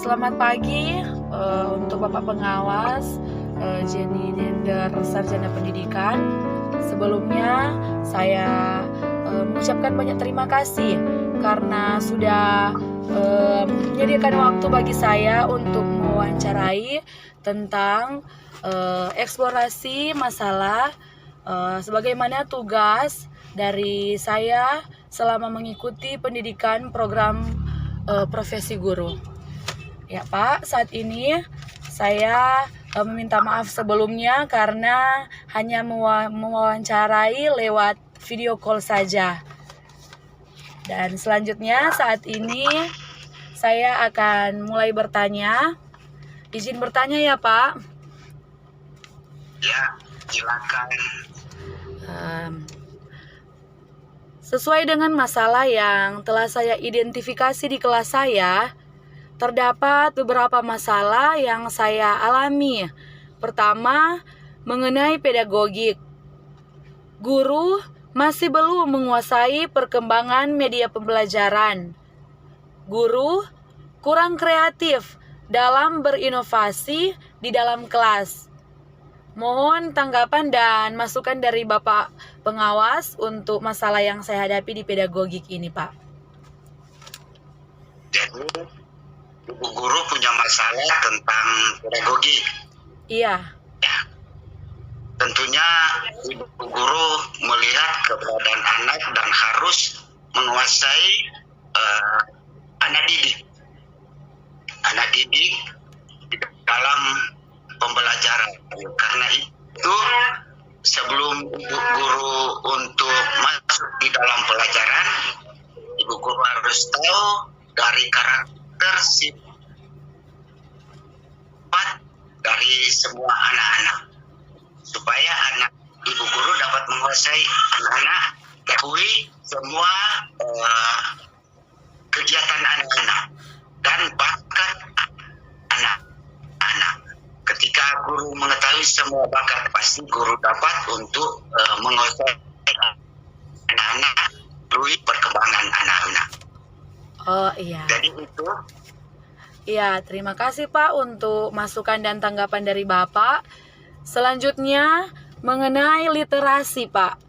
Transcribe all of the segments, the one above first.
Selamat pagi untuk Bapak Pengawas Jenny Nender Sarjana Pendidikan. Sebelumnya saya mengucapkan banyak terima kasih karena sudah menyediakan waktu bagi saya untuk mewawancarai tentang eksplorasi masalah sebagaimana tugas dari saya selama mengikuti pendidikan program profesi guru. Ya Pak, saat ini saya meminta maaf sebelumnya karena hanya mewawancarai lewat video call saja. Dan selanjutnya saat ini saya akan mulai bertanya. Izin bertanya ya Pak. Ya, silakan. Sesuai dengan masalah yang telah saya identifikasi di kelas saya, terdapat beberapa masalah yang saya alami. Pertama, mengenai pedagogik. Guru masih belum menguasai perkembangan media pembelajaran. Guru kurang kreatif dalam berinovasi di dalam kelas. Mohon tanggapan dan masukan dari Bapak Pengawas untuk masalah yang saya hadapi di pedagogik ini, Pak. Jadi, Ibu Guru punya masalah tentang pedagogi. Iya. Ya. Tentunya Ibu Guru melihat keberadaan anak dan harus menguasai anak didik. Anak didik di dalam pembelajaran. Karena itu sebelum Ibu Guru untuk masuk di dalam pelajaran, Ibu Guru harus tahu dari karakter sifat dari semua anak-anak supaya anak Ibu Guru dapat menguasai anak-anak, ketahui semua kegiatan anak-anak dan bakat anak-anak. Ketika guru mengetahui semua bakat, pasti guru dapat untuk menguasai anak-anak melalui perkembangan anak-anak. Oh iya. Jadi itu. Iya, terima kasih Pak untuk masukan dan tanggapan dari Bapak. Selanjutnya mengenai literasi Pak.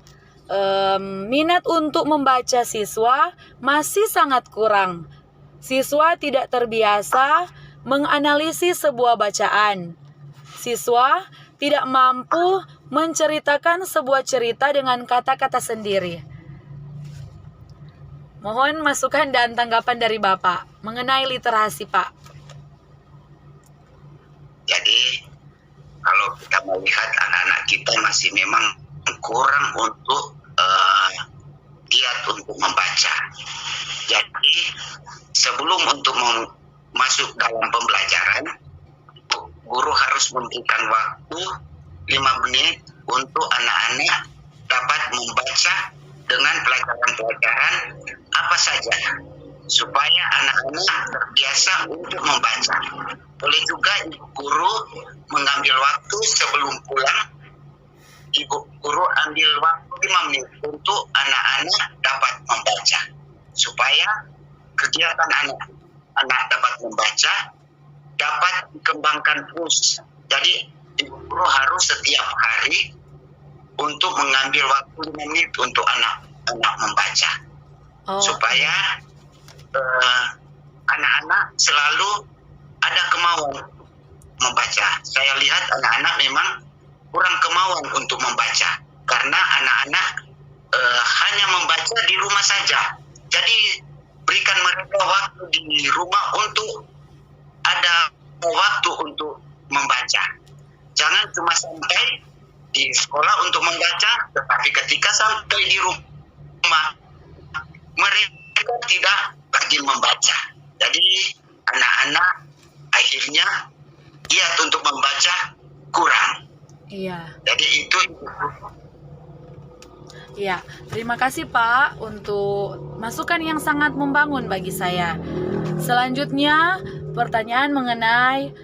Minat untuk membaca siswa masih sangat kurang. Siswa tidak terbiasa menganalisis sebuah bacaan. Siswa tidak mampu menceritakan sebuah cerita dengan kata-kata sendiri. Mohon masukan dan tanggapan dari Bapak mengenai literasi, Pak. Jadi, kalau kita melihat anak-anak kita masih memang kurang untuk giat untuk membaca. Jadi, sebelum untuk masuk dalam pembelajaran, guru harus memberikan waktu 5 menit untuk anak-anak dapat membaca dengan pelajaran-pelajaran apa saja supaya anak-anak terbiasa untuk membaca. Boleh juga ibu guru mengambil waktu sebelum pulang, ibu guru ambil waktu 5 menit untuk anak-anak dapat membaca supaya kegiatan anak dapat membaca dapat dikembangkan terus. Jadi ibu guru harus setiap hari untuk mengambil waktu 5 menit untuk anak-anak membaca. Supaya anak-anak selalu ada kemauan membaca. Saya lihat anak-anak memang kurang kemauan untuk membaca karena anak-anak hanya membaca di rumah saja. Jadi berikan mereka waktu di rumah untuk ada waktu untuk membaca. Jangan cuma sampai di sekolah untuk membaca, tetapi ketika sampai di rumah mereka tidak pergi membaca. Jadi anak-anak akhirnya giat untuk membaca kurang. Iya. Jadi itu. Iya, terima kasih Pak untuk masukan yang sangat membangun bagi saya. Selanjutnya pertanyaan mengenai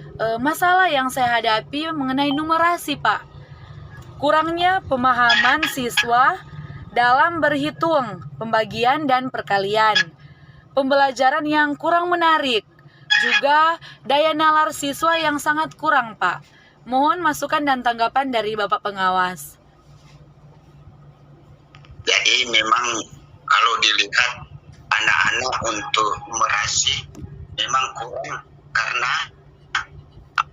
masalah yang saya hadapi mengenai numerasi Pak. Kurangnya pemahaman siswa dalam berhitung, pembagian dan perkalian. Pembelajaran yang kurang menarik, juga daya nalar siswa yang sangat kurang, Pak. Mohon masukan dan tanggapan dari Bapak Pengawas. Jadi memang kalau dilihat anak-anak untuk numerasi memang kurang karena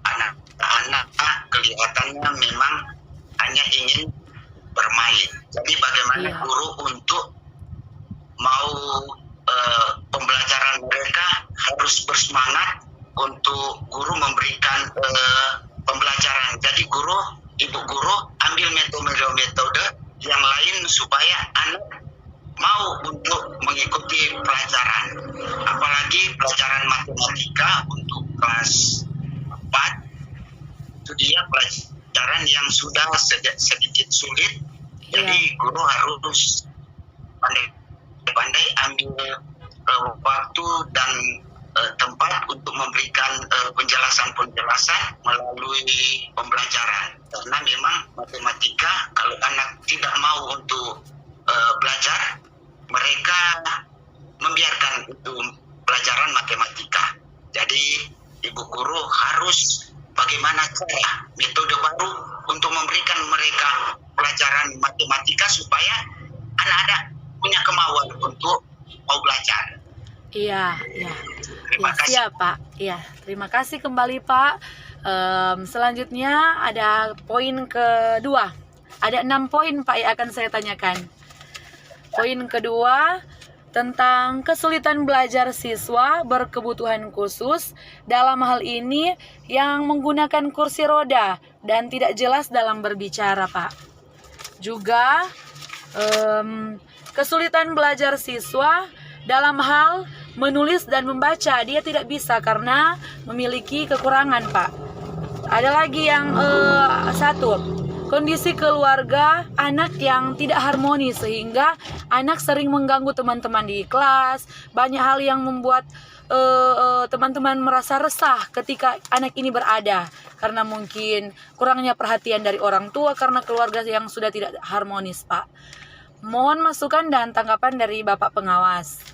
anak-anak kelihatannya memang hanya ingin bermain. Jadi bagaimana guru untuk mau pembelajaran mereka harus bersemangat untuk guru memberikan pembelajaran. Jadi ibu guru ambil metode yang lain supaya anak mau untuk mengikuti pelajaran. Apalagi pelajaran matematika untuk kelas 4 itu dia pelajaran yang sudah sedikit sulit. Jadi guru harus pandai-pandai ambil waktu dan tempat untuk memberikan penjelasan-penjelasan melalui pembelajaran. Karena memang matematika kalau anak tidak mau untuk belajar, mereka membiarkan itu pelajaran matematika. Jadi ibu guru harus bagaimana cara metode baru untuk memberikan mereka pelajaran matematika supaya anak-anak punya kemauan untuk mau belajar. Iya. Siap, Pak. Iya, terima kasih kembali, Pak. Selanjutnya ada poin kedua. Ada 6 poin, Pak, yang akan saya tanyakan. Poin kedua tentang kesulitan belajar siswa berkebutuhan khusus, dalam hal ini yang menggunakan kursi roda dan tidak jelas dalam berbicara, Pak. Juga kesulitan belajar siswa dalam hal menulis dan membaca, dia tidak bisa karena memiliki kekurangan, Pak. Ada lagi yang satu, kondisi keluarga anak yang tidak harmonis sehingga anak sering mengganggu teman-teman di kelas. Banyak hal yang membuat teman-teman merasa resah ketika anak ini berada karena mungkin kurangnya perhatian dari orang tua karena keluarga yang sudah tidak harmonis, Pak. Mohon masukan dan tanggapan dari Bapak Pengawas.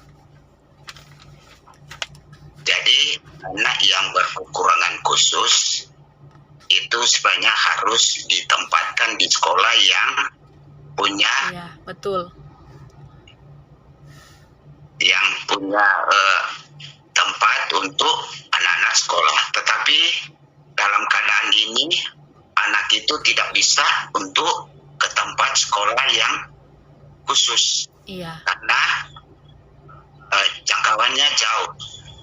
Jadi anak yang berkekurangan khusus itu sebenarnya harus ditempatkan di sekolah yang punya tempat untuk anak-anak sekolah. Tetapi dalam keadaan ini anak itu tidak bisa untuk ke tempat sekolah yang khusus karena jangkauannya jauh.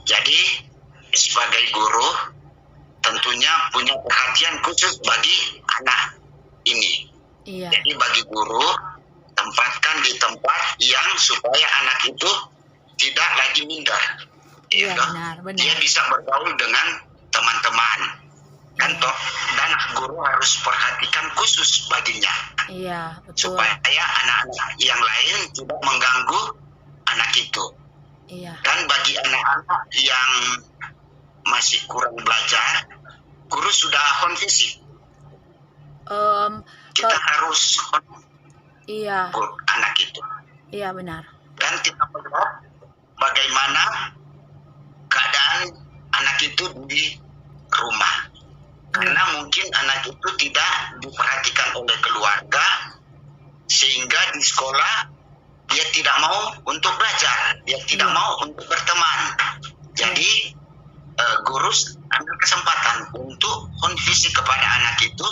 Jadi sebagai guru tentunya punya perhatian khusus bagi anak ini. Jadi bagi guru tempatkan di tempat yang supaya anak itu tidak lagi minder. Benar. Dia bisa bergaul dengan teman-teman. Dan guru harus perhatikan khusus baginya. Betul. Supaya anak-anak yang lain tidak mengganggu anak itu. Dan bagi anak-anak yang masih kurang belajar, guru sudah konfisi. Kita harus anak itu. Benar. Dan kita melihat bagaimana keadaan anak itu di rumah. Karena mungkin anak itu tidak diperhatikan oleh keluarga, sehingga di sekolah dia tidak mau untuk belajar, dia tidak mau untuk berteman. Jadi guru ambil kesempatan untuk konfisi kepada anak itu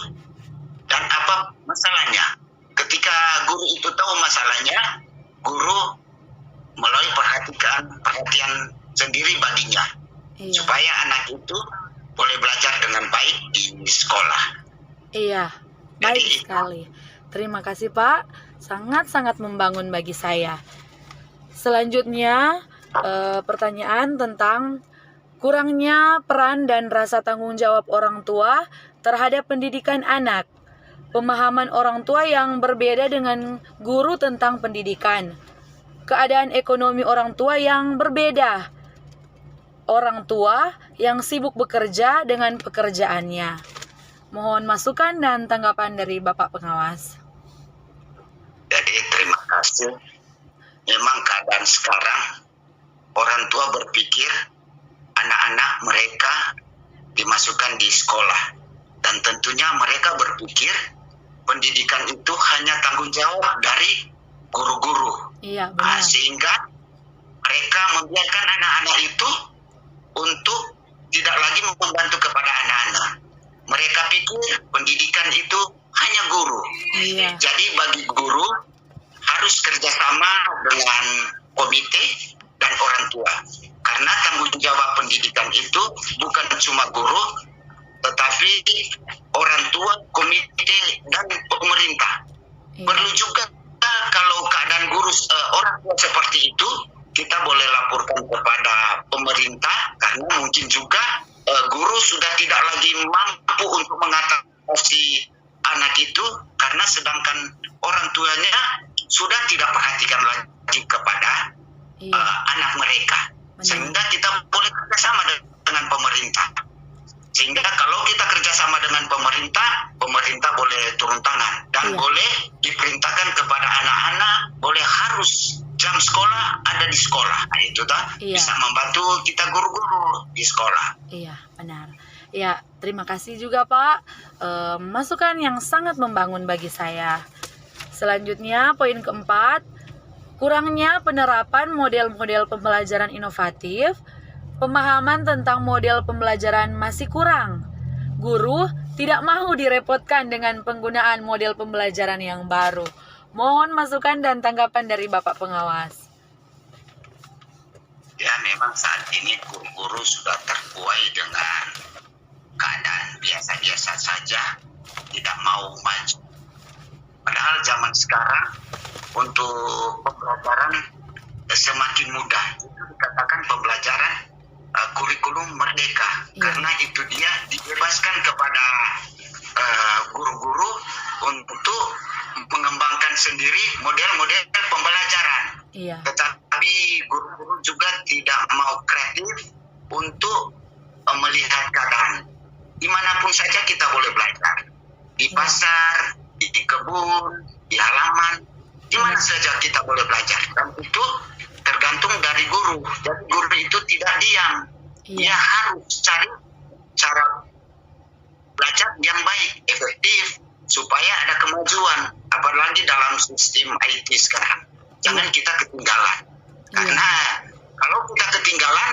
dan apa masalahnya. Ketika guru itu tahu masalahnya, guru mulai perhatian sendiri baginya, supaya anak itu boleh belajar dengan baik di sekolah. Baik sekali. Terima kasih, Pak. Sangat-sangat membangun bagi saya. Selanjutnya, pertanyaan tentang kurangnya peran dan rasa tanggung jawab orang tua terhadap pendidikan anak. Pemahaman orang tua yang berbeda dengan guru tentang pendidikan. Keadaan ekonomi orang tua yang berbeda. Orang tua yang sibuk bekerja dengan pekerjaannya. Mohon masukan dan tanggapan dari Bapak Pengawas. Jadi terima kasih. Memang keadaan sekarang orang tua berpikir anak-anak mereka dimasukkan di sekolah. Dan tentunya mereka berpikir pendidikan itu hanya tanggung jawab dari guru-guru. Iya, benar. Sehingga mereka membiarkan anak-anak itu untuk tidak lagi membantu kepada anak-anak. Mereka pikir pendidikan itu hanya guru. Iya. Jadi bagi guru harus kerjasama dengan komite dan orang tua. Karena tanggung jawab pendidikan itu bukan cuma guru, tetapi orang tua, komite, dan pemerintah. Iya. Perlu juga kalau keadaan guru orang tua seperti itu, kita boleh laporkan kepada pemerintah karena mungkin juga guru sudah tidak lagi mampu untuk mengatasi anak itu karena sedangkan orang tuanya sudah tidak perhatikan lagi kepada anak mereka. Benar. Sehingga kita boleh kerjasama dengan pemerintah. Sehingga kalau kita kerjasama dengan pemerintah, pemerintah boleh turun tangan dan Iya. boleh diperintahkan kepada anak-anak, boleh harus jam sekolah ada di sekolah. Nah, itu Iya. bisa membantu kita guru-guru di sekolah. Iya, benar. Ya, terima kasih juga Pak. Masukan yang sangat membangun bagi saya. Selanjutnya, poin keempat, kurangnya penerapan model-model pembelajaran inovatif. Pemahaman tentang model pembelajaran masih kurang. Guru tidak mau direpotkan dengan penggunaan model pembelajaran yang baru. Mohon masukan dan tanggapan dari Bapak Pengawas. Ya, memang saat ini guru-guru sudah terbuai dengan keadaan biasa-biasa saja, tidak mau maju. Padahal zaman sekarang untuk pembelajaran semakin mudah. Itu dikatakan pembelajaran kurikulum merdeka. Iya. Karena itu dia dibebaskan kepada guru-guru untuk mengembangkan sendiri model-model pembelajaran. Iya. Tetapi guru-guru juga tidak mau kreatif untuk melihat keadaan. Dimanapun saja kita boleh belajar. Di Iya. pasar, di kebun, di halaman, di mana Iya. saja kita boleh belajar. Dan itu tergantung dari guru. Jadi guru itu tidak diam. Iya. Dia harus cari cara belajar yang baik, efektif, supaya ada kemajuan. Apalagi dalam sistem IT sekarang. Jangan kita ketinggalan. Karena kalau kita ketinggalan,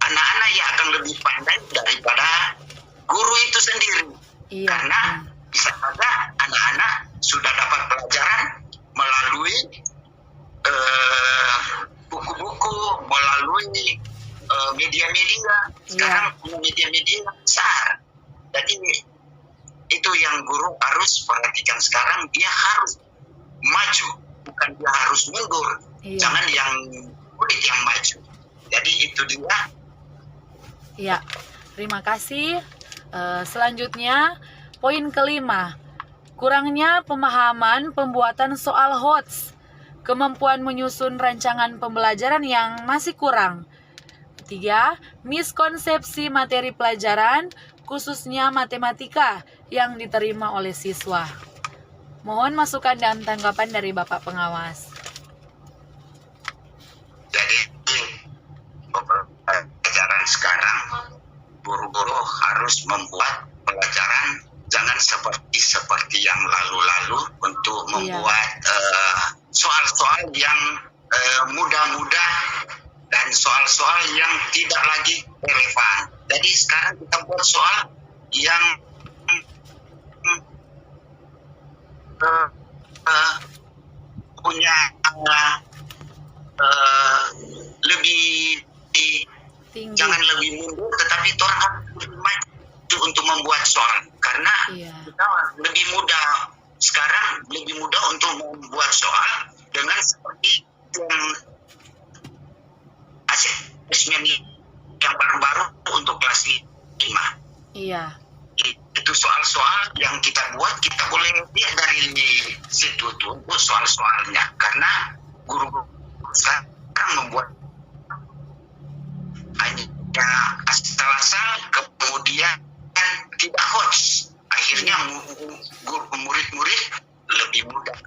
anak-anak yang akan lebih pandai daripada guru itu sendiri. Iya. Karena bisa saja anak-anak sudah dapat pelajaran melalui buku-buku, melalui media-media. Sekarang punya media-media besar. Jadi itu yang guru harus perhatikan sekarang. Dia harus maju, bukan dia harus mundur. Iya. Jangan yang murid yang maju. Jadi itu dia. Ya, terima kasih. Selanjutnya, poin kelima, kurangnya pemahaman pembuatan soal HOTS, kemampuan menyusun rancangan pembelajaran yang masih kurang. Ketiga, miskonsepsi materi pelajaran, khususnya matematika, yang diterima oleh siswa. Mohon masukan dan tanggapan dari Bapak Pengawas. Jadi pelajaran sekarang guru-guru harus membuat pelajaran jangan seperti yang lalu-lalu untuk membuat soal-soal yang mudah-mudah dan soal-soal yang tidak lagi relevan. Jadi sekarang kita buat soal yang punya lebih Tinggi. jangan lebih mundur, tetapi orang harus lebih maju untuk membuat soal. Karena kita lebih mudah sekarang, lebih mudah untuk membuat soal dengan seperti yang asesmen yang baru-baru untuk kelas 5. Iya. Itu soal-soal yang kita buat, kita boleh lihat dari situ tuh soal-soalnya. Karena guru sekarang membuat hanya asal-asal, kemudian tidak hots. Akhirnya murid-murid lebih mudah.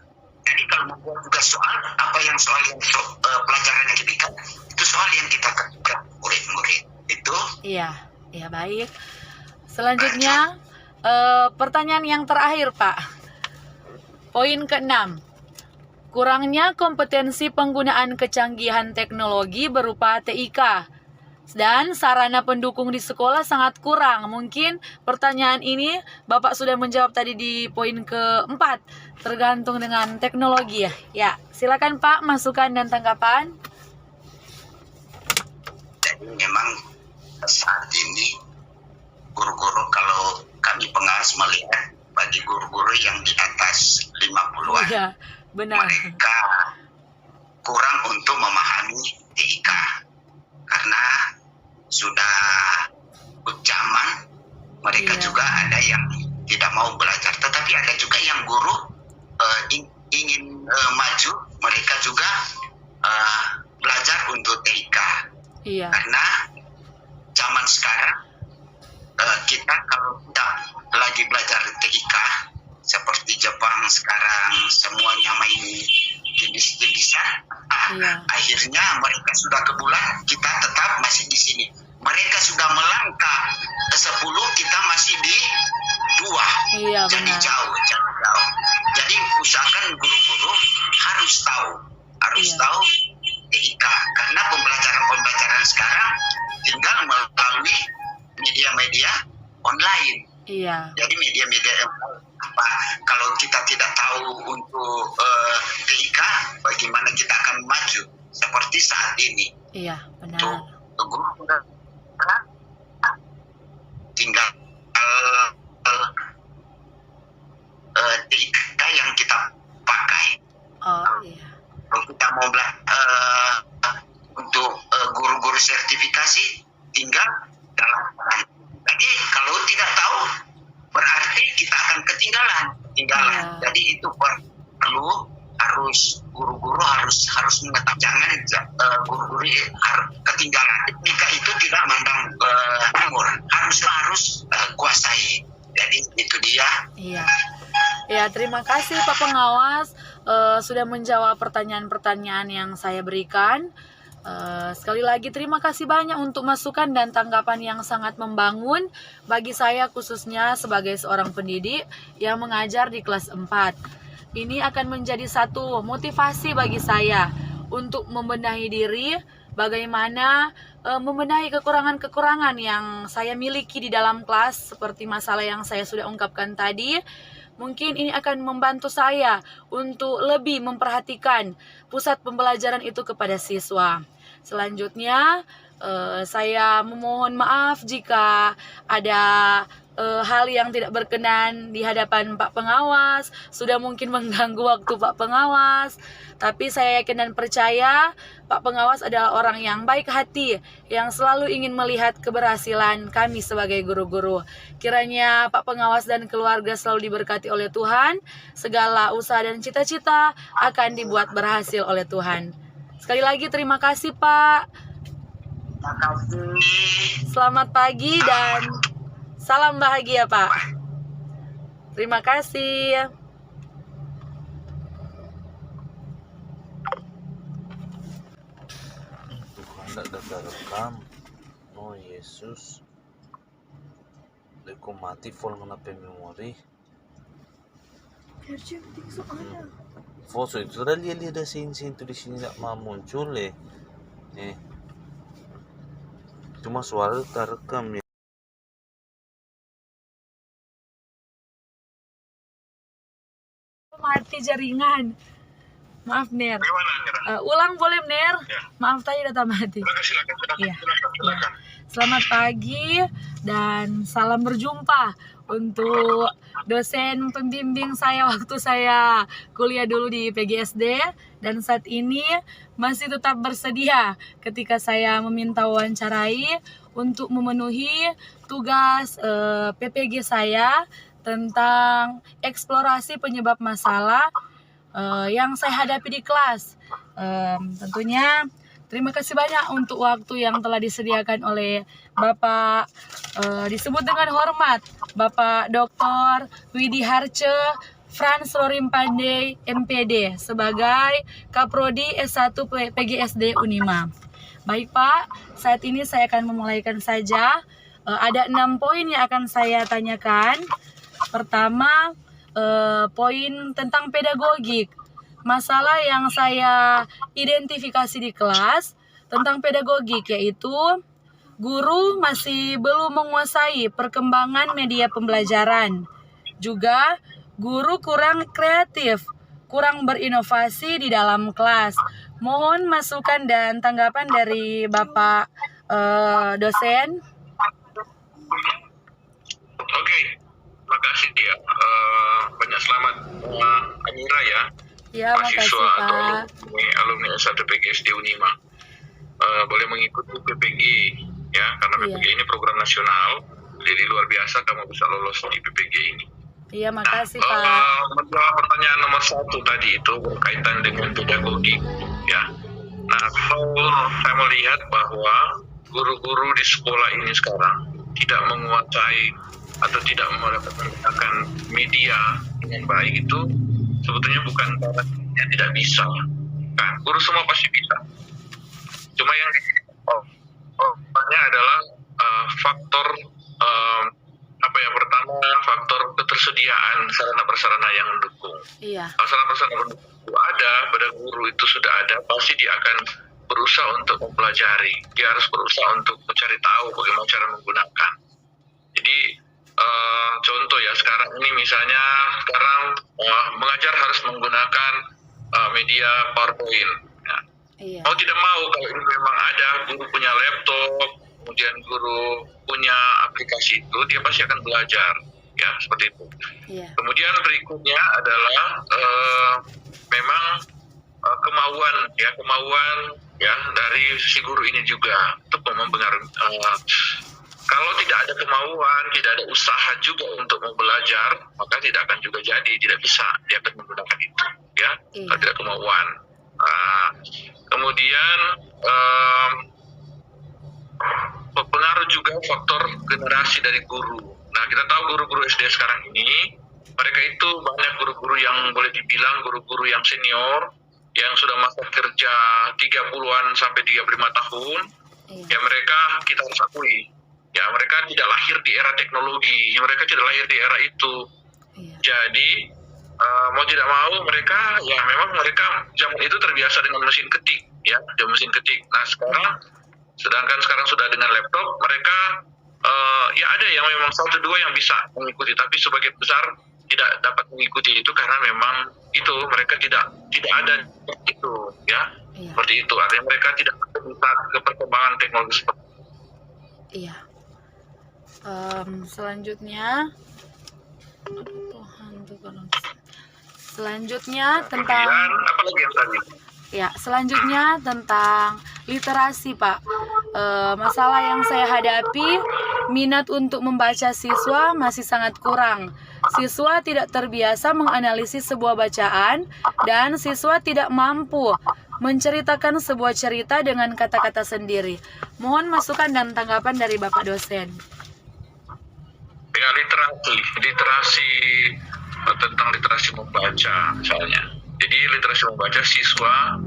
Jadi kalau membuat juga soal, apa yang soal yang pelajaran yang diberikan, itu soal yang kita ketika murid-murid. Itu Iya, iya baik. Selanjutnya pertanyaan yang terakhir, Pak. Poin ke-6. Kurangnya kompetensi penggunaan kecanggihan teknologi berupa TIK dan sarana pendukung di sekolah sangat kurang. Mungkin pertanyaan ini Bapak sudah menjawab tadi di poin ke-4, tergantung dengan teknologi ya. Ya, silakan Pak, masukan dan tanggapan. Jadi memang saat ini guru-guru, kalau kami pengawas melihat bagi guru-guru yang di atas 50-an, Iya, benar. mereka kurang untuk memahami TIK karena sudah zaman. Mereka Iya. juga ada yang tidak mau belajar, tetapi ada juga yang guru ingin maju, mereka juga belajar untuk TIK. Iya. Karena zaman sekarang kita kalau tidak lagi belajar TIK seperti Jepang sekarang semuanya main jenis-jenisan, Iya. akhirnya mereka sudah ke bulan, kita tetap masih di sini. Mereka sudah melangkah ke 10, kita masih di 2. Iya, Jadi benar. jauh. Jadi usahakan guru-guru harus Iya. tahu TIK, karena pembelajaran sekarang tinggal melalui media-media online. Iya. Jadi media-media apa, kalau kita tidak tahu untuk TIK, bagaimana kita akan maju seperti saat ini? Iya, benar. Guru tinggal TIK yang kita pakai. Oh, iya. Kalau kita mau untuk guru-guru sertifikasi, tinggal dalam. Jadi kalau tidak tahu, berarti kita akan ketinggalan. Iya. Jadi itu perlu, guru-guru harus mengetahui, jangan guru-guru harus ketinggalan. Jika itu tidak mandang umur, harus kuasai. Jadi itu dia. Iya. Ya, terima kasih Pak Pengawas sudah menjawab pertanyaan-pertanyaan yang saya berikan. Sekali lagi terima kasih banyak untuk masukan dan tanggapan yang sangat membangun bagi saya, khususnya sebagai seorang pendidik yang mengajar di kelas 4. Ini akan menjadi satu motivasi bagi saya untuk membenahi diri, bagaimana membenahi kekurangan-kekurangan yang saya miliki di dalam kelas, seperti masalah yang saya sudah ungkapkan tadi. Mungkin ini akan membantu saya untuk lebih memperhatikan pusat pembelajaran itu kepada siswa. Selanjutnya, saya memohon maaf jika ada hal yang tidak berkenan di hadapan Pak Pengawas, sudah mungkin mengganggu waktu Pak Pengawas. Tapi saya yakin dan percaya Pak Pengawas adalah orang yang baik hati, yang selalu ingin melihat keberhasilan kami sebagai guru-guru. Kiranya Pak Pengawas dan keluarga selalu diberkati oleh Tuhan, segala usaha dan cita-cita akan dibuat berhasil oleh Tuhan. Sekali lagi terima kasih Pak. Terima kasih. Selamat pagi dan salam bahagia Pak. Terima kasih. Tuhan tidak rekam. Oh Yesus. Aku mati full na memori. Foto itu tadi lihat ada scene tuh di sini tidak mau muncul cuma suara terekam ya. Mati jaringan. Maaf Ner. Ulang boleh Ner? Ya. Maaf tadi data mati. Silakan. Iya. Selamat pagi dan salam berjumpa untuk dosen pembimbing saya waktu saya kuliah dulu di PGSD, dan saat ini masih tetap bersedia ketika saya meminta wawancarai untuk memenuhi tugas PPG saya tentang eksplorasi penyebab masalah yang saya hadapi di kelas. Tentunya terima kasih banyak untuk waktu yang telah disediakan oleh Bapak, disebut dengan hormat, Bapak Dr. Widi Harce Frans Rorim Pandey, MPD, sebagai Kaprodi S1 PGSD Unima. Baik Pak, saat ini saya akan memulaikan saja. Ada 6 poin yang akan saya tanyakan. Pertama, poin tentang pedagogik. Masalah yang saya identifikasi di kelas tentang pedagogik, yaitu guru masih belum menguasai perkembangan media pembelajaran. Juga guru kurang kreatif, kurang berinovasi di dalam kelas. Mohon masukan dan tanggapan dari Bapak dosen. Oke, makasih ya. Banyak selamat Amira ya, Ya, makasih mahasiswa atau Pak. alumni S1 PGSD Unima. Boleh mengikuti PPG ya, karena Iya. PPG ini program nasional, jadi luar biasa kamu bisa lolos di PPG ini. Iya, makasih Pak. Menjawab pertanyaan nomor 1 tadi itu berkaitan dengan pedagogi ya. Nah, kalau saya melihat bahwa guru-guru di sekolah ini sekarang tidak menguasai atau tidak menggunakan media dengan baik, itu sebetulnya bukan karena dia tidak bisa. Nah, guru semua pasti bisa. Cuma yang pertanyaan adalah faktor pertama faktor ketersediaan sarana prasarana yang mendukung. Iya. Kalau sarana prasarana mendukung itu ada, pada guru itu sudah ada, pasti dia akan berusaha untuk mempelajari. Dia harus berusaha untuk mencari tahu bagaimana cara menggunakan. Jadi contoh ya, sekarang ini misalnya mengajar harus menggunakan media PowerPoint. Ya. Iya. Mau tidak mau, kalau ini memang ada, guru punya laptop, kemudian guru punya aplikasi itu, dia pasti akan belajar, ya seperti itu. Iya. Kemudian berikutnya adalah memang kemauan ya dari si guru ini juga untuk mempengaruhi. Kalau tidak ada kemauan, tidak ada usaha juga untuk mau belajar, maka tidak akan juga jadi, tidak bisa dia akan menggunakan itu, ya. Iya. Kalau tidak kemauan. Kemudian berpengaruh juga faktor generasi dari guru. Nah, kita tahu guru-guru SD sekarang ini, mereka itu banyak guru-guru yang boleh dibilang guru-guru yang senior, yang sudah masa kerja 30-an sampai 35 tahun. Iya. Ya, mereka kita harus akui, ya mereka tidak lahir di era teknologi, mereka tidak lahir di era itu. Iya. Jadi mau tidak mau mereka, ya memang mereka zaman itu terbiasa dengan mesin ketik, ya, dengan mesin ketik. Nah, sedangkan sekarang sudah dengan laptop, mereka ya ada yang memang 1-2 yang bisa mengikuti, tapi sebagian besar tidak dapat mengikuti itu karena memang itu mereka tidak ada itu, ya. Iya. Seperti itu, artinya mereka tidak bisa ke perkembangan teknologi seperti itu. Iya. Selanjutnya, tentang Kemudian apa lagi yang tadi? ya, selanjutnya tentang literasi, Pak. Masalah yang saya hadapi, minat untuk membaca siswa masih sangat kurang. Siswa tidak terbiasa menganalisis sebuah bacaan dan siswa tidak mampu menceritakan sebuah cerita dengan kata-kata sendiri. Mohon masukan dan tanggapan dari Bapak dosen. Ya, literasi tentang literasi membaca misalnya. Jadi literasi membaca siswa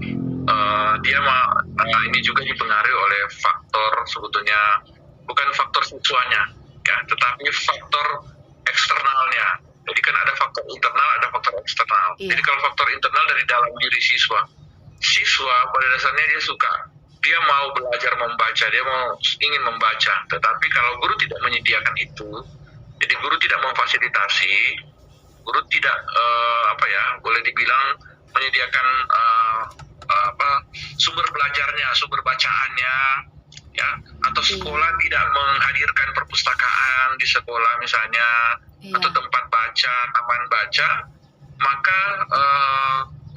ini juga dipengaruhi oleh faktor, sebetulnya bukan faktor siswanya, ya, tetapi faktor eksternalnya. Jadi kan ada faktor internal, ada faktor eksternal. Iya. Jadi kalau faktor internal dari dalam diri siswa pada dasarnya dia mau belajar membaca, dia ingin membaca. Tetapi kalau guru tidak menyediakan itu, jadi guru tidak memfasilitasi, guru tidak boleh dibilang menyediakan sumber belajarnya, sumber bacaannya, ya, atau sekolah tidak menghadirkan perpustakaan di sekolah misalnya, atau tempat baca, taman baca, maka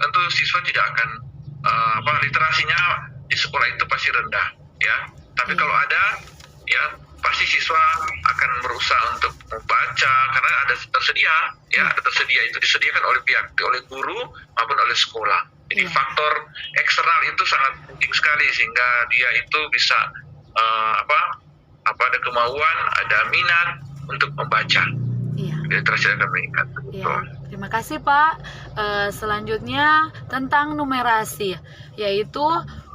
tentu siswa tidak akan literasinya di sekolah itu pasti rendah, ya. Tapi kalau ada, ya, pasti siswa akan berusaha untuk membaca karena ada tersedia, ya, itu disediakan oleh guru maupun oleh sekolah. Jadi faktor eksternal itu sangat penting sekali sehingga dia itu bisa ada kemauan, ada minat untuk membaca. Iya. Literasi akan meningkat. Ya, terima kasih Pak. Selanjutnya tentang numerasi, yaitu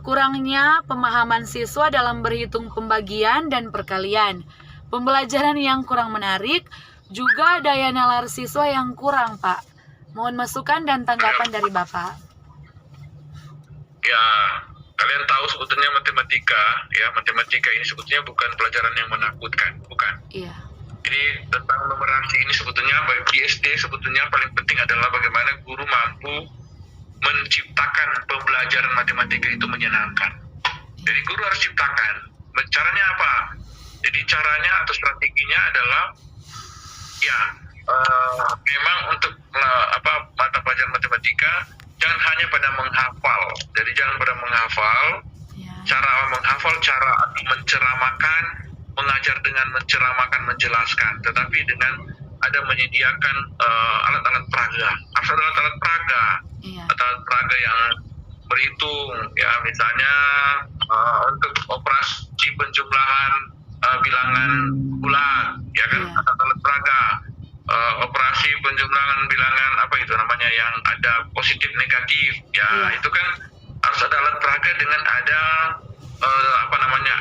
kurangnya pemahaman siswa dalam berhitung pembagian dan perkalian, pembelajaran yang kurang menarik, juga daya nalar siswa yang kurang, Pak. Mohon masukan dan tanggapan dari Bapak. Ya, kalian tahu sebetulnya matematika ini sebetulnya bukan pelajaran yang menakutkan, bukan. Iya. Jadi tentang numerasi ini sebetulnya bagi SD sebetulnya paling penting adalah bagaimana guru mampu menciptakan pembelajaran matematika itu menyenangkan. Jadi guru harus ciptakan. Caranya apa? Jadi caranya atau strateginya adalah memang untuk mata pelajaran matematika jangan hanya pada menghafal. Jadi jangan pada menghafal. Ya. Cara menghafal, cara menceramakan, mengajar dengan menceramakan, menjelaskan. Tetapi dengan ada menyediakan alat-alat peraga. Harus ada alat-alat peraga. Iya. Alat peraga yang berhitung, ya misalnya untuk operasi penjumlahan bilangan bulat, ya kan, Iya. alat peraga. Operasi penjumlahan bilangan apa itu namanya yang ada positif negatif, ya Iya. itu kan harus ada alat peraga dengan ada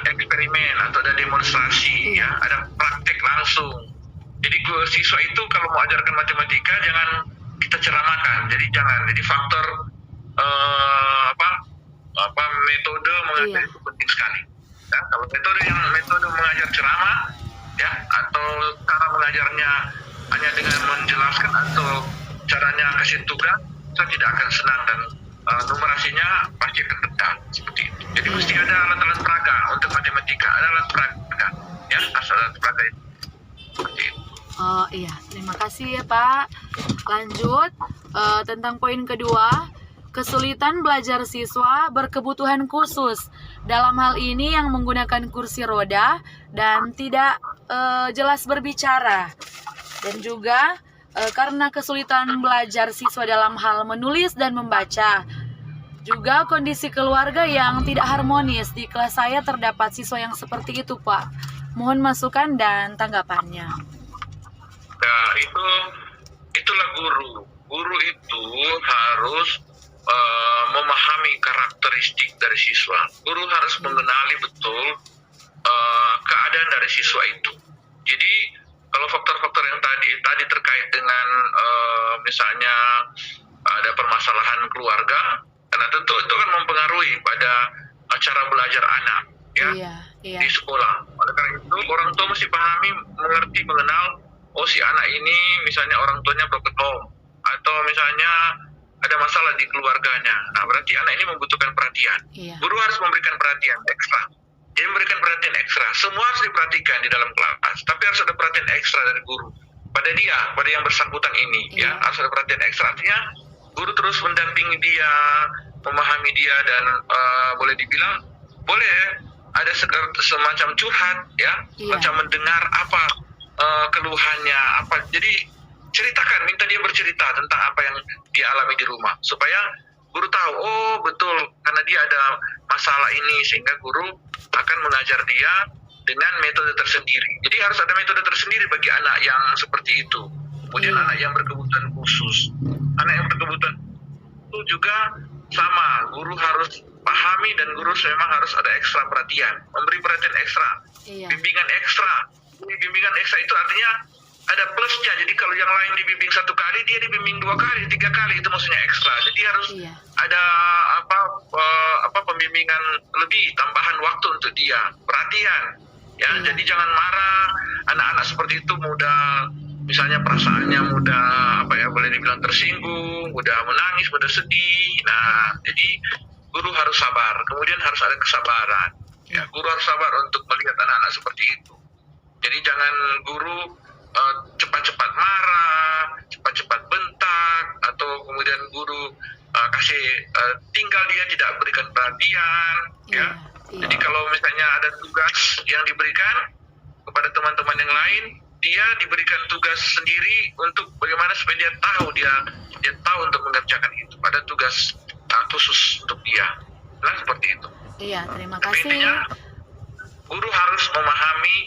eksperimen atau ada demonstrasi, Iya. ya ada praktek langsung. Jadi siswa itu kalau mau ajarkan matematika jangan kita ceramakan, jadi faktor metode mengajar Iya. itu penting sekali. Ya, kalau metode mengajar ceramah, ya atau cara mengajarnya hanya dengan menjelaskan atau caranya kasih tugas, saya tidak akan senang dan numerasinya pasti akan tegang seperti itu. Jadi mesti ada alat-alat peraga untuk matematika, ada alat peraga, ya alat peraga itu seperti itu. Oh iya, terima kasih ya Pak. Lanjut tentang poin kedua, kesulitan belajar siswa berkebutuhan khusus. Dalam hal ini yang menggunakan kursi roda dan tidak jelas berbicara. Dan juga karena kesulitan belajar siswa dalam hal menulis dan membaca. Juga kondisi keluarga yang tidak harmonis. Di kelas saya terdapat siswa yang seperti itu, Pak. Mohon masukan dan tanggapannya. Nah, itulah guru. Guru itu harus memahami karakteristik dari siswa. Guru harus mengenali betul keadaan dari siswa itu. Jadi kalau faktor-faktor yang tadi terkait dengan misalnya ada permasalahan keluarga, karena tentu itu akan mempengaruhi pada cara belajar anak, ya. Iya. Di sekolah. Oleh karena itu orang tua mesti pahami, mengerti, mengenal, oh si anak ini misalnya orang tuanya broken home atau misalnya ada masalah di keluarganya. Nah, berarti anak ini membutuhkan perhatian. Iya. Guru harus memberikan perhatian ekstra. Jadi memberikan perhatian ekstra. Semua harus diperhatikan di dalam kelas, tapi harus ada perhatian ekstra dari guru pada yang bersangkutan ini, Iya. ya harus ada perhatian ekstra. Artinya guru terus mendampingi dia, memahami dia dan boleh dibilang boleh ada semacam curhat, ya, Iya. macam mendengar apa keluhannya, apa. Jadi ceritakan, minta dia bercerita tentang apa yang dia alami di rumah supaya guru tahu, oh betul karena dia ada masalah ini, sehingga guru akan mengajar dia dengan metode tersendiri. Jadi harus ada metode tersendiri bagi anak yang seperti itu. Kemudian Iya. anak yang berkebutuhan khusus, anak yang berkebutuhan itu juga sama, guru harus pahami dan guru memang harus ada ekstra perhatian, memberi perhatian ekstra, Iya. bimbingan ekstra. Bimbingan ekstra itu artinya ada plusnya. Jadi kalau yang lain dibimbing 1 kali, dia dibimbing 2 kali, 3 kali, itu maksudnya ekstra. Jadi harus Iya. ada pembimbingan lebih, tambahan waktu untuk dia, perhatian. Ya, Iya. jadi jangan marah. Anak-anak seperti itu mudah, misalnya perasaannya mudah boleh dibilang tersinggung, mudah menangis, mudah sedih. Nah, jadi guru harus sabar. Kemudian harus ada kesabaran. Ya, guru harus sabar untuk melihat anak-anak seperti itu. Jadi jangan guru cepat-cepat marah, cepat-cepat bentak, atau kemudian guru kasih tinggal dia tidak berikan perhatian, ya. Iya. Jadi kalau misalnya ada tugas yang diberikan kepada teman-teman yang lain, dia diberikan tugas sendiri untuk bagaimana supaya dia tahu untuk mengerjakan itu. Ada tugas khusus untuk dia. Nah, seperti itu. Iya, terima Tapi kasih. intinya guru harus memahami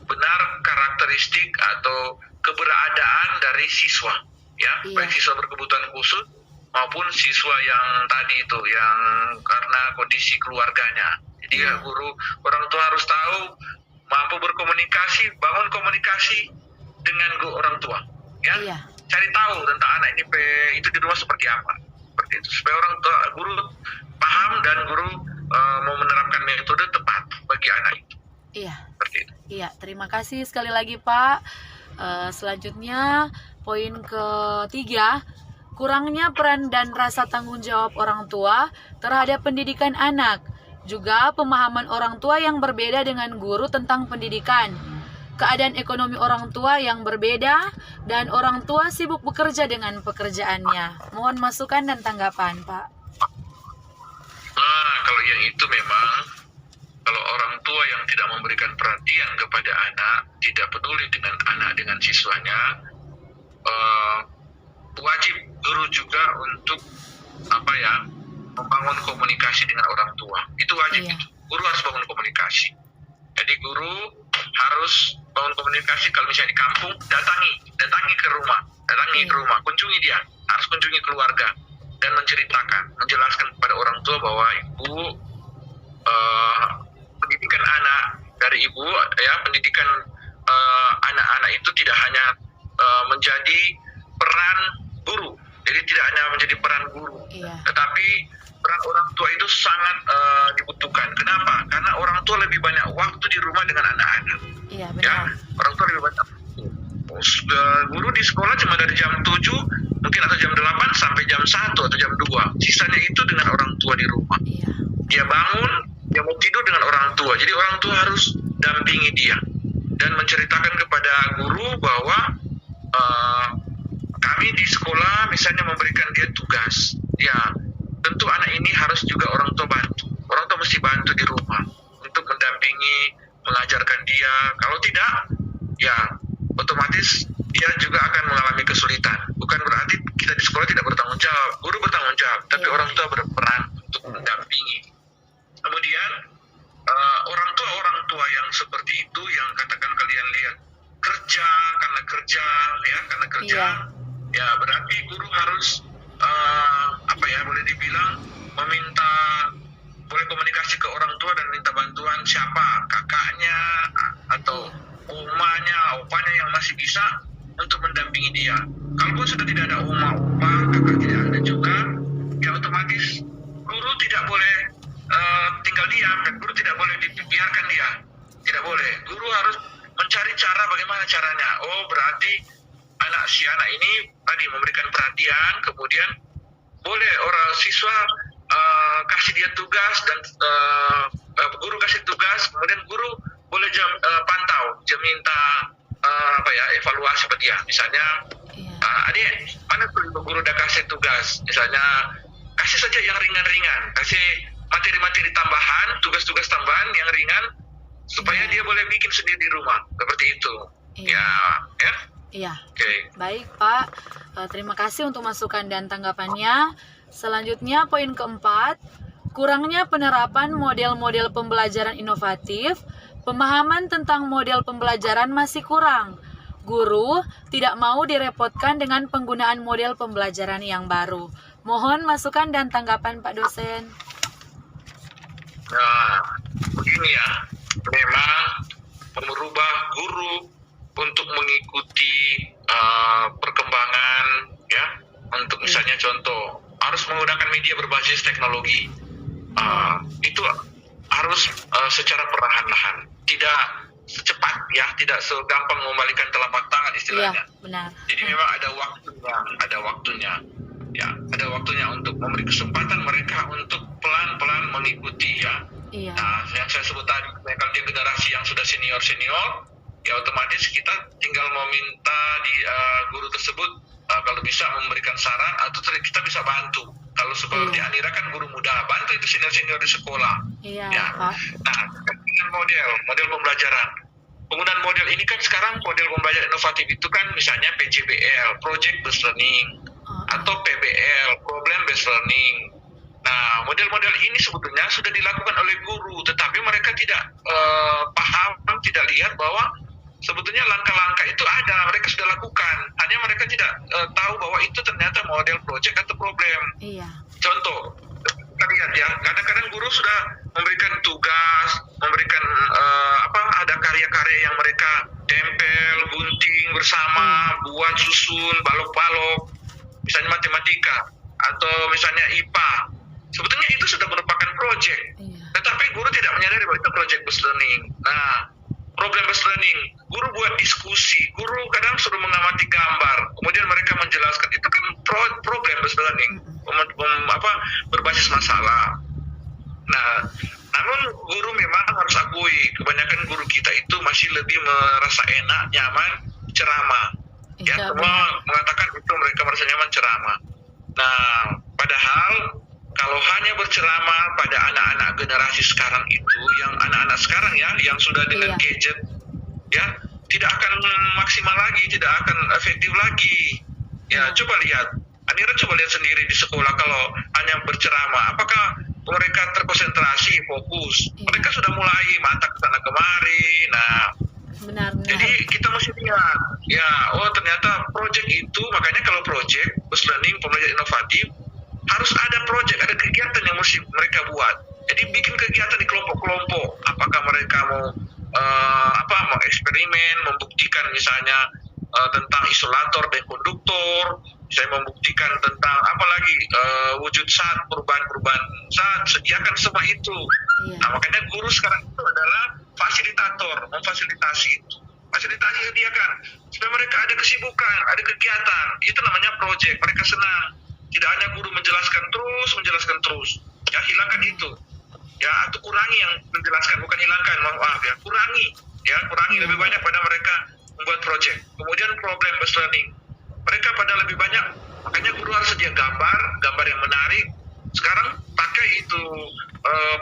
benar karakteristik atau keberadaan dari siswa, ya, Iya. baik siswa berkebutuhan khusus maupun siswa yang tadi itu yang karena kondisi keluarganya. Jadi ya guru, orang tua harus tahu, mampu berkomunikasi, bangun komunikasi dengan orang tua, ya. Iya. Cari tahu tentang anak ini itu di rumah seperti apa, seperti itu, supaya orang tua guru paham dan guru mau menerapkan metode tepat bagi anak itu. Iya. Seperti itu. Iya, terima kasih sekali lagi Pak. Selanjutnya poin ketiga, kurangnya peran dan rasa tanggung jawab orang tua terhadap pendidikan anak. Juga pemahaman orang tua yang berbeda dengan guru tentang pendidikan. Keadaan ekonomi orang tua yang berbeda dan orang tua sibuk bekerja dengan pekerjaannya. Mohon masukan dan tanggapan, Pak. Nah, kalau yang itu memang kalau orang tua yang tidak memberikan perhatian kepada anak, tidak peduli dengan anak, dengan siswanya, wajib guru juga untuk membangun komunikasi dengan orang tua. Itu wajib. Iya. Itu. Guru harus bangun komunikasi. Jadi guru harus bangun komunikasi. Kalau misalnya di kampung, datangi ke rumah, kunjungi dia, harus kunjungi keluarga dan menjelaskan kepada orang tua bahwa ibu, pendidikan anak dari ibu, ya, pendidikan anak-anak itu tidak hanya menjadi peran guru, jadi tidak hanya menjadi peran guru, tetapi peran orang tua itu sangat dibutuhkan. Kenapa? Karena orang tua lebih banyak waktu di rumah dengan anak-anak. Iya, Ya, benar. orang tua lebih banyak. Guru di sekolah cuma dari jam 7 mungkin atau jam 8 sampai jam 1 atau jam 2. Sisanya itu dengan orang tua di rumah. Iya. Dia bangun, dia mau tidur dengan orang tua. Jadi orang tua harus dampingi dia dan menceritakan kepada guru bahwa kami di sekolah misalnya memberikan dia tugas. Ya, tentu anak ini harus juga orang tua bantu. Orang tua mesti bantu di rumah untuk mendampingi, mengajarkan dia. Kalau tidak, ya otomatis dia juga akan mengalami kesulitan. Bukan berarti kita di sekolah tidak bertanggung jawab. Guru bertanggung jawab, tapi orang tua berperan untuk mendampingi. Kemudian orang tua yang seperti itu yang katakan kalian lihat kerja, ya berarti guru harus boleh dibilang boleh komunikasi ke orang tua dan minta bantuan siapa, kakaknya atau opanya yang masih bisa untuk mendampingi dia. Kalaupun sudah tidak ada opa, kakak tidak ada juga, ya otomatis guru tidak boleh tinggal diam dan guru tidak boleh dibiarkan dia. Tidak boleh. Guru harus mencari cara bagaimana caranya. Oh, berarti si anak ini tadi memberikan perhatian, kemudian boleh orang siswa kasih dia tugas dan guru kasih tugas, kemudian guru boleh pantau, minta evaluasi pada dia. Misalnya, adik, mana guru udah kasih tugas? Misalnya, kasih saja yang ringan-ringan, kasih materi-materi tambahan, tugas-tugas tambahan yang ringan, supaya dia boleh bikin sendiri di rumah, seperti itu. Ya. Iya. Oke. Baik, Pak. Terima kasih untuk masukan dan tanggapannya. Selanjutnya, poin keempat, kurangnya penerapan model-model pembelajaran inovatif. Pemahaman tentang model pembelajaran masih kurang. Guru tidak mau direpotkan dengan penggunaan model pembelajaran yang baru. Mohon masukan dan tanggapan Pak dosen. Nah, begini ya, memang merubah guru untuk mengikuti perkembangan, ya, untuk misalnya contoh harus menggunakan media berbasis teknologi, itu harus secara perlahan-lahan, tidak secepat, ya, tidak segampang mengembalikan telapak tangan istilahnya. Iya, benar. Jadi memang ada waktunya, ya, ada waktunya untuk memberi kesempatan mereka untuk pelan-pelan mengikuti, ya. Iya. Nah, yang saya sebut tadi, kalau dia generasi yang sudah senior, ya otomatis kita tinggal meminta di guru tersebut kalau bisa memberikan saran atau kita bisa bantu. Kalau seperti Anira kan guru muda, bantu itu senior di sekolah. Iya, ya. Pak. Nah, dengan model pembelajaran. Penggunaan model ini kan sekarang model pembelajaran inovatif itu kan misalnya PJBL, Project Based Learning, atau PBL, Problem Based Learning. Nah, model-model ini sebetulnya sudah dilakukan oleh guru, tetapi mereka tidak paham, tidak lihat bahwa sebetulnya langkah-langkah itu ada, mereka sudah lakukan. Hanya mereka tidak tahu bahwa itu ternyata model project atau problem. Iya. Contoh, kita lihat ya, kadang-kadang guru sudah memberikan tugas, memberikan ada karya-karya yang mereka tempel, gunting bersama, buat susun, balok-balok, misalnya matematika atau misalnya IPA. Sebetulnya itu sudah merupakan project, tetapi guru tidak menyadari bahwa itu project based learning. Nah, problem based learning, guru buat diskusi, guru kadang suruh mengamati gambar, kemudian mereka menjelaskan, itu kan problem based learning, berbasis masalah. Nah, namun guru memang harus akui, kebanyakan guru kita itu masih lebih merasa enak, nyaman, ceramah. Ya, semua mengatakan itu mereka merasa nyaman ceramah. Nah, padahal kalau hanya berceramah pada anak-anak generasi sekarang itu, yang anak-anak sekarang ya, yang sudah dengan gadget, ya, tidak akan maksimal lagi, tidak akan efektif lagi. Ya, coba lihat, Anira coba lihat sendiri di sekolah kalau hanya berceramah, apakah mereka terkonsentrasi, fokus? Mereka sudah mulai mata ke sana kemari. Nah, benar. jadi kita mesti lihat, ya, oh ternyata project itu, makanya kalau project based learning, pembelajaran inovatif, harus ada project, ada kegiatan yang mesti mereka buat. Jadi bikin kegiatan di kelompok-kelompok. Apakah mereka mau mau eksperimen, membuktikan misalnya tentang isolator dan konduktor, misalnya membuktikan tentang apalagi wujud zat, perubahan-perubahan zat, sediakan semua itu. Nah, makanya guru sekarang itu adalah fasilitator, memfasilitasi itu. Fasilitasi sediakan supaya mereka ada kesibukan, ada kegiatan. Itu namanya project. Mereka senang. Tidak hanya guru menjelaskan terus. Ya, hilangkan itu. Ya, atau kurangi yang menjelaskan, bukan hilangkan, maaf ya. Kurangi lebih banyak pada mereka membuat project. Kemudian problem based learning. Mereka pada lebih banyak, makanya guru harus sedia gambar yang menarik. Sekarang pakai itu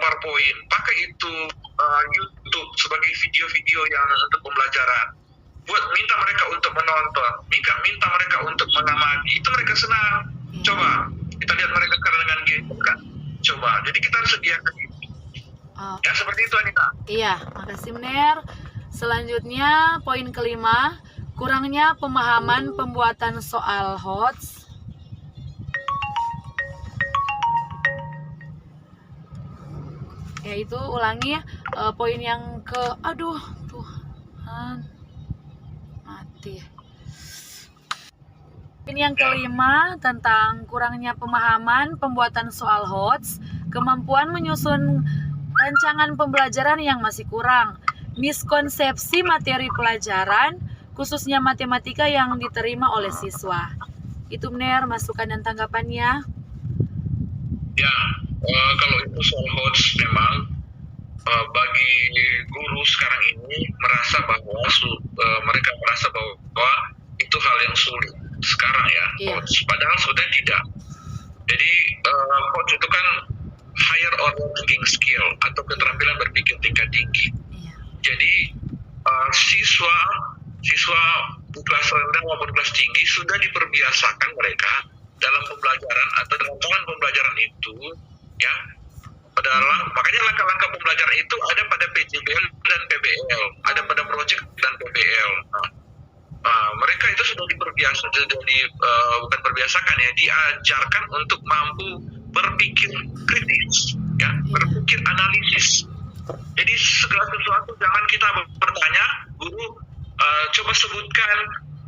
PowerPoint, pakai itu YouTube sebagai video-video yang untuk pembelajaran. Minta mereka untuk menonton, minta mereka untuk mengamati. Itu mereka senang. Coba kita lihat mereka sekarang dengan gadget kan. Coba, jadi kita harus sediakan itu. Ya, seperti itu Anita. Iya, makasih Mener. Selanjutnya poin kelima, kurangnya pemahaman pembuatan soal HOTS. Yaitu ulangi poin yang Tuhan mati. Poin yang kelima tentang kurangnya pemahaman pembuatan soal HOTS, kemampuan menyusun rancangan pembelajaran yang masih kurang, miskonsepsi materi pelajaran, khususnya matematika yang diterima oleh siswa. Itu Mener, masukan dan tanggapannya. Ya, kalau itu soal HOTS memang bagi guru sekarang ini mereka merasa bahwa itu hal yang sulit sekarang ya, HOTS. Padahal sebetulnya tidak. Jadi HOTS itu kan higher order thinking skill atau keterampilan berpikir tingkat tinggi. Jadi siswa di kelas rendah maupun kelas tinggi sudah diperbiasakan mereka dalam pembelajaran atau dalam rancangan pembelajaran itu, ya, makanya langkah-langkah pembelajaran itu ada pada PJBL dan PBL, ada pada project dan PBL. Mereka itu sudah diajarkan untuk mampu berpikir kritis, ya, berpikir analisis. Jadi segala sesuatu jangan kita bertanya, guru coba sebutkan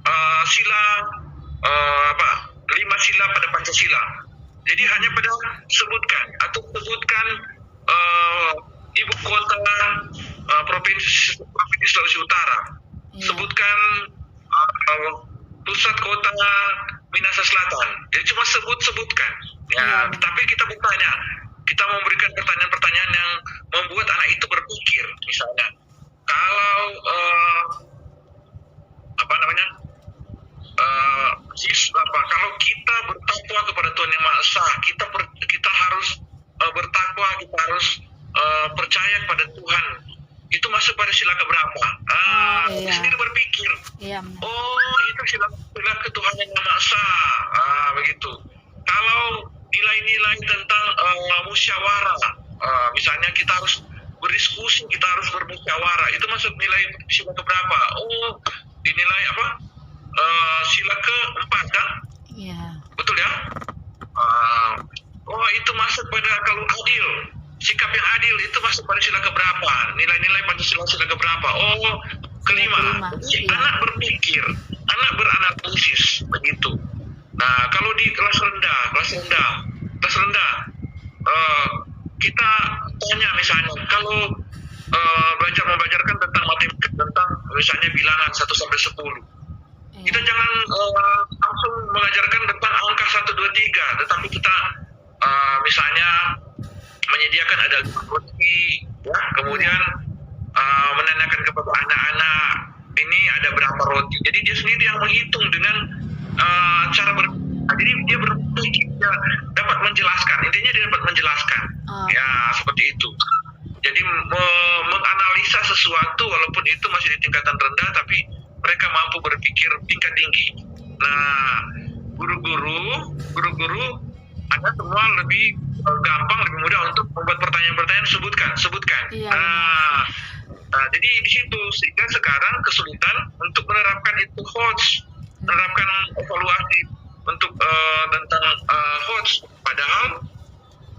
5 sila pada Pancasila. Jadi hanya pada sebutkan ibu kota provinsi Sulawesi Utara, sebutkan pusat kota Minahasa Selatan. Jadi cuma sebutkan. Ya, tapi kita bertanya, kita memberikan pertanyaan-pertanyaan yang membuat anak itu berpikir. Misalnya, kalau kalau kita bertakwa kepada Tuhan Yang Maha Esa, kita harus bertakwa, kita harus percaya kepada Tuhan. Itu masuk pada sila keberapa? Di sini berpikir. Itu sila ketuhanan Yang Maha Esa. Begitu. Kalau nilai-nilai tentang musyawarah, misalnya kita harus berdiskusi, kita harus bermusyawarah. Itu masuk nilai sila keberapa? Oh, dinilai apa? Sila keempat kan? Iya. Betul ya? Oh, itu masuk pada kalau adil. Sikap yang adil itu masuk pada sila keberapa? Nilai-nilai Pancasila sila keberapa? Oh, kelima. Jadi Iya. anak berpikir, anak beranalisis, begitu. Nah, kalau di kelas rendah, kita tanya misalnya, kalau membelajarkan tentang matematika, tentang misalnya bilangan 1 sampai 10. Kita jangan langsung mengajarkan tentang angka 1, 2, 3, tetapi kita misalnya menyediakan ada roti, ya, kemudian menanyakan kepada anak-anak ini ada berapa roti. Jadi dia sendiri yang menghitung dengan cara jadi dia berpikir, dia dapat menjelaskan. Intinya dia dapat menjelaskan, ya seperti itu. Jadi menganalisa sesuatu walaupun itu masih di tingkatan rendah, tapi mereka mampu berpikir tingkat tinggi. Nah, guru-guru Anda semua lebih gampang, lebih mudah untuk membuat pertanyaan-pertanyaan, sebutkan. Iya. Nah, jadi di situ sehingga sekarang kesulitan untuk menerapkan itu HOTS, menerapkan evaluasi untuk tentang HOTS. Padahal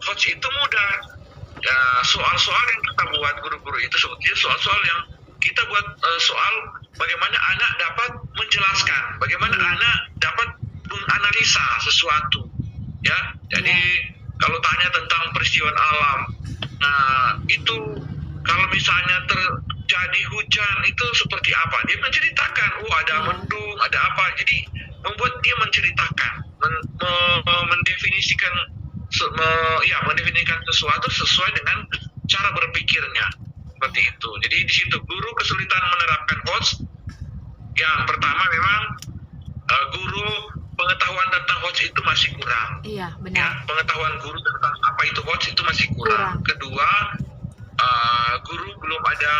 HOTS itu mudah. Ya, soal-soal yang kita buat guru-guru itu sebetulnya soal-soal yang kita buat soal bagaimana anak dapat menjelaskan, bagaimana anak dapat menganalisa sesuatu, ya. Jadi kalau tanya tentang peristiwa alam, nah itu kalau misalnya terjadi hujan itu seperti apa? Dia menceritakan, oh ada mendung, ada apa. Jadi membuat dia menceritakan, mendefinisikan sesuatu sesuai dengan cara berpikirnya. Seperti itu. Jadi di situ guru kesulitan menerapkan HOTS. Yang pertama memang guru pengetahuan tentang HOTS itu masih kurang. Iya, Ya, benar. pengetahuan guru tentang apa itu HOTS itu masih kurang. Kedua, guru belum ada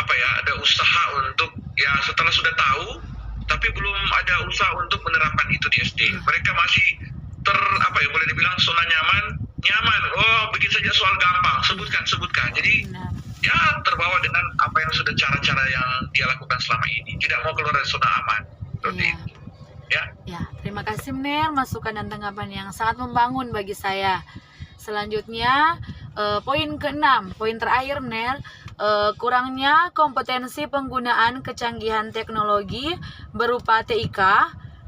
ada usaha untuk ya setelah sudah tahu tapi belum ada usaha untuk menerapkan itu di SD. Mereka masih boleh dibilang zona nyaman. Oh, bikin saja soal gampang, sebutkan. Jadi ya terbawa dengan apa yang sudah cara-cara yang dia lakukan selama ini. Tidak mau keluar dari zona aman. Seperti itu. Ya. Terima kasih Mner, masukan dan tanggapan yang sangat membangun bagi saya. Selanjutnya, poin ke-6, poin terakhir Mner, kurangnya kompetensi penggunaan kecanggihan teknologi berupa TIK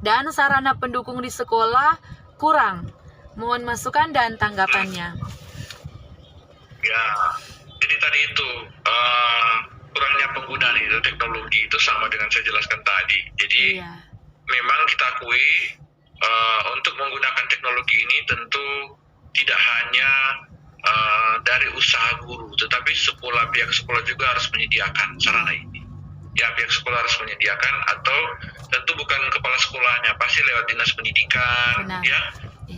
dan sarana pendukung di sekolah kurang. Mohon masukan dan tanggapannya. Ya, jadi tadi itu kurangnya penggunaan itu teknologi itu sama dengan saya jelaskan tadi. Jadi memang kita akui untuk menggunakan teknologi ini tentu tidak hanya dari usaha guru, tetapi pihak sekolah juga harus menyediakan sarana ini. Ya, pihak sekolah harus menyediakan, atau tentu bukan kepala sekolahnya, pasti lewat dinas pendidikan.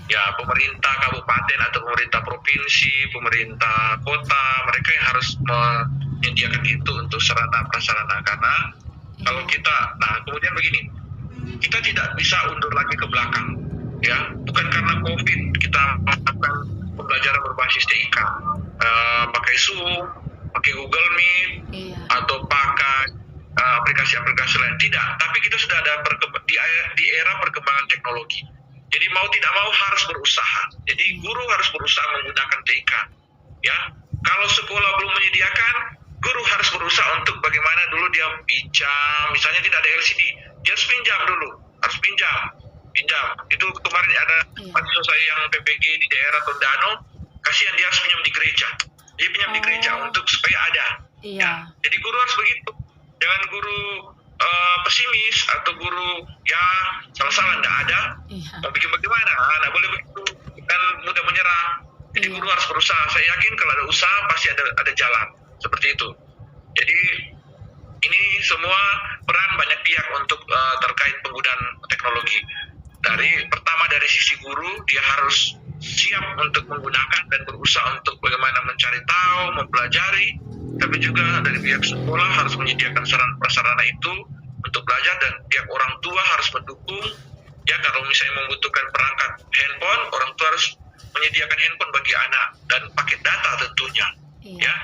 Ya, pemerintah kabupaten atau pemerintah provinsi, pemerintah kota, mereka yang harus menyediakan itu untuk sarana prasarana. Karena kalau kita, kemudian begini, kita tidak bisa undur lagi ke belakang. Ya, bukan karena COVID kita melakukan pembelajaran berbasis TIK, pakai Zoom, pakai Google Meet, atau pakai aplikasi-aplikasi lain. Tidak, tapi kita sudah ada di era perkembangan teknologi. Jadi mau tidak mau harus berusaha. Jadi guru harus berusaha menggunakan TIK. Ya, kalau sekolah belum menyediakan, guru harus berusaha untuk bagaimana dulu dia pinjam, misalnya tidak ada LCD, dia harus pinjam dulu, pinjam. Itu kemarin ada mahasiswa saya yang PPG di daerah Tondano, kasihan dia harus pinjam di gereja. Dia pinjam di gereja untuk supaya ada. Ya, jadi guru harus begitu. Jangan guru pesimis atau guru ya salah-salah tidak ada, mau bikin bagaimana? Nah, boleh begitu dan mudah menyerah. Jadi guru harus berusaha. Saya yakin kalau ada usaha pasti ada jalan seperti itu. Jadi ini semua peran banyak pihak untuk terkait penggunaan teknologi. Pertama dari sisi guru, dia harus siap untuk menggunakan dan berusaha untuk bagaimana mencari tahu, mempelajari. Tapi juga dari pihak sekolah harus menyediakan sarana-prasarana itu untuk belajar, dan pihak orang tua harus mendukung. Ya, kalau misalnya membutuhkan perangkat handphone, orang tua harus menyediakan handphone bagi anak dan paket data tentunya. Ya,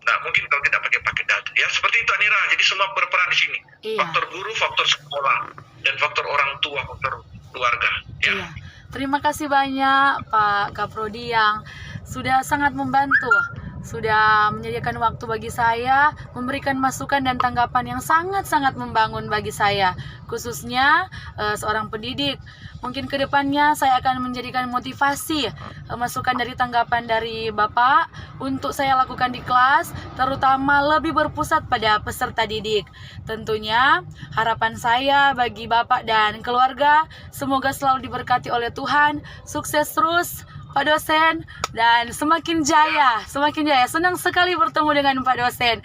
Nggak mungkin kalau tidak pakai data. Ya seperti itu Anira. Jadi semua berperan di sini. Iya. Faktor guru, faktor sekolah, dan faktor orang tua, faktor keluarga. Ya. Iya. Terima kasih banyak Pak Kaprodi yang sudah sangat membantu, sudah menyediakan waktu bagi saya, memberikan masukan dan tanggapan yang sangat-sangat membangun bagi saya, khususnya seorang pendidik. Mungkin kedepannya saya akan menjadikan motivasi masukan dari tanggapan dari Bapak untuk saya lakukan di kelas, terutama lebih berpusat pada peserta didik. Tentunya harapan saya bagi Bapak dan keluarga, semoga selalu diberkati oleh Tuhan, sukses terus Pak dosen, dan semakin jaya. Senang sekali bertemu dengan Pak dosen.